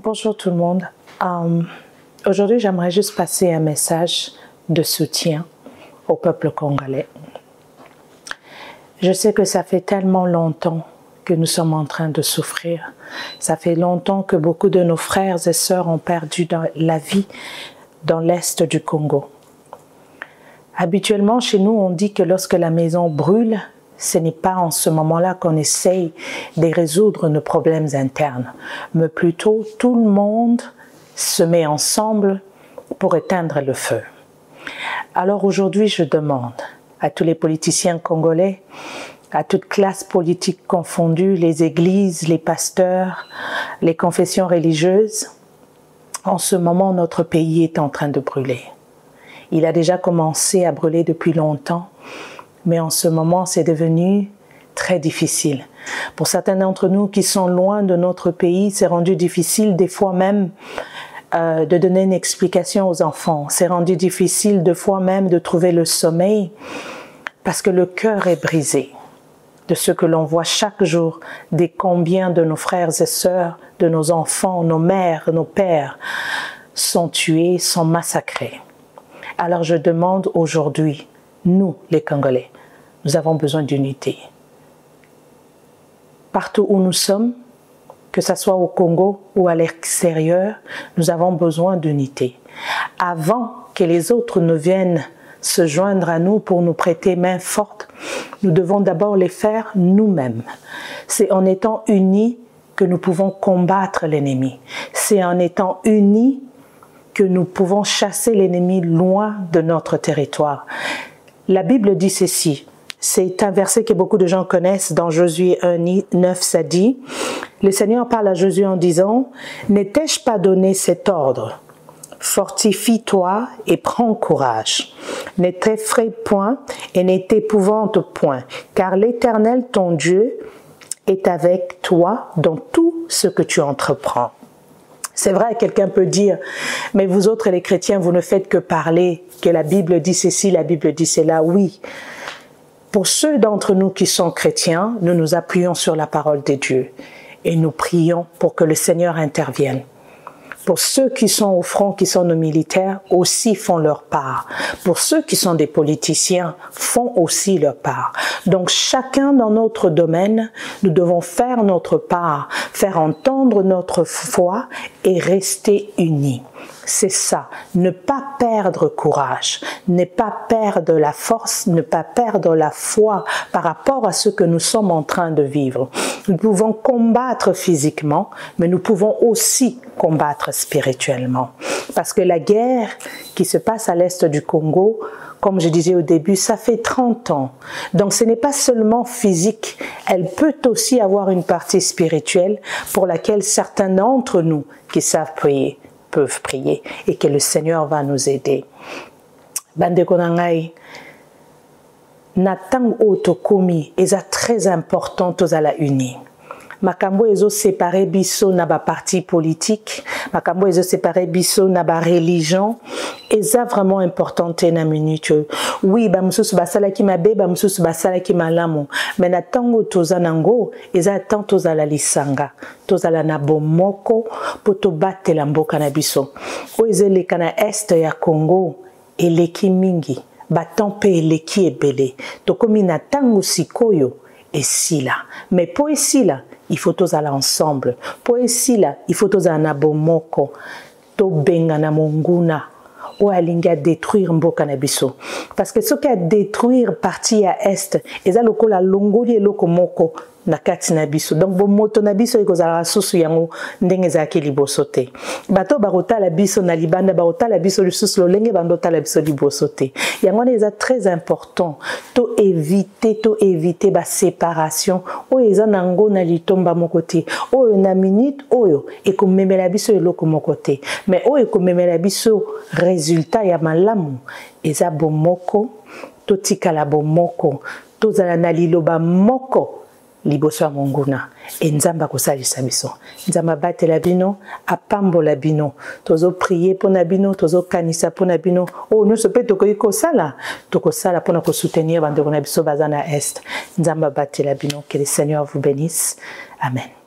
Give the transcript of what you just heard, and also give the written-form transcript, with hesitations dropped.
Bonjour tout le monde. Aujourd'hui, j'aimerais juste passer un message de soutien au peuple congolais. Je sais que ça fait tellement longtemps que nous sommes en train de souffrir. Ça fait longtemps que beaucoup de nos frères et sœurs ont perdu la vie dans l'est du Congo. Habituellement, chez nous, on dit que lorsque la maison brûle, ce n'est pas en ce moment-là qu'on essaye de résoudre nos problèmes internes, mais plutôt tout le monde se met ensemble pour éteindre le feu. Alors aujourd'hui, je demande à tous les politiciens congolais, à toute classe politique confondue, les églises, les pasteurs, les confessions religieuses, en ce moment, notre pays est en train de brûler. Il a déjà commencé à brûler depuis longtemps, mais en ce moment, c'est devenu très difficile. Pour certains d'entre nous qui sont loin de notre pays, c'est rendu difficile, des fois même, de donner une explication aux enfants. C'est rendu difficile, des fois même, de trouver le sommeil, parce que le cœur est brisé de ce que l'on voit chaque jour, des combien de nos frères et sœurs, de nos enfants, nos mères, nos pères, sont tués, sont massacrés. Alors je demande aujourd'hui, nous, les Congolais, nous avons besoin d'unité. Partout où nous sommes, que ce soit au Congo ou à l'extérieur, nous avons besoin d'unité. Avant que les autres ne viennent se joindre à nous pour nous prêter main forte, nous devons d'abord les faire nous-mêmes. C'est en étant unis que nous pouvons combattre l'ennemi. C'est en étant unis que nous pouvons chasser l'ennemi loin de notre territoire. La Bible dit ceci, c'est un verset que beaucoup de gens connaissent dans Josué 1:9, ça dit, le Seigneur parle à Josué en disant, « Ne t'ai-je pas donné cet ordre? Fortifie-toi et prends courage. Ne t'effraie point et ne t'épouvante point, car l'Éternel ton Dieu est avec toi dans tout ce que tu entreprends. » C'est vrai, quelqu'un peut dire, mais vous autres les chrétiens, vous ne faites que parler, que la Bible dit ceci, la Bible dit cela. Oui, pour ceux d'entre nous qui sont chrétiens, nous nous appuyons sur la parole de Dieu et nous prions pour que le Seigneur intervienne. Pour ceux qui sont au front, qui sont nos militaires, aussi font leur part. Pour ceux qui sont des politiciens, font aussi leur part. Donc chacun dans notre domaine, nous devons faire notre part, faire entendre notre foi et rester unis. C'est ça, ne pas perdre courage, ne pas perdre la force, ne pas perdre la foi par rapport à ce que nous sommes en train de vivre. Nous pouvons combattre physiquement, mais nous pouvons aussi combattre spirituellement. Parce que la guerre qui se passe à l'est du Congo, comme je disais au début, ça fait 30 ans. Donc ce n'est pas seulement physique, elle peut aussi avoir une partie spirituelle pour laquelle certains d'entre nous qui savent prier, peuvent prier et que le Seigneur va nous aider. Bandeko na ngai, na tango otokomi eza très important tozala uni. Makambo ezo séparer biso na ba parti politique, makambo ezo séparer biso na ba religion, eza vraiment important na minute. Oui, ba mususu basala ki mabe, ba mususu basala ki malamu, mais na tango tozanango, eza tant tozala lisanga, tozala na bomoko po tobatela mboka na biso. O ezeleka na est ya Congo, eleki mingi, batampe eleki ebele, tokomi na tango sikoyo esila. Mais po esila, il faut tous aller ensemble. Pour ici là, il faut tous aller à bomoko, to benga na monguna, ou alinga détruire mboka na biso. Parce que ce qui a détruire partie à est, eza loko la longoli loko moko na kati na biso. Donc bo moto na biso ekozala susu yango ndenge ezaki liboso te. Bato barota la biso na libanda barota la biso lisusu lolenge bandota la biso liboso te. Yango eza très important to éviter ba séparation o eza nango na litomba moko te. Oyo na minute oyo ekomemela biso eloko moko te. Mais oyo ekomemela biso résultat ya malamu eza bomoko to tikala bomoko tozala na liloba moko liboso ya monguna e nzamba kosalisa biso nzamba batela bino apambola bino tozo prier pona bino tozo kanisa pona bino o nous pe tokoki kosala pona ko soutenir bande na biso bazana est nzamba batela bino que le Seigneur vous bénisse amen.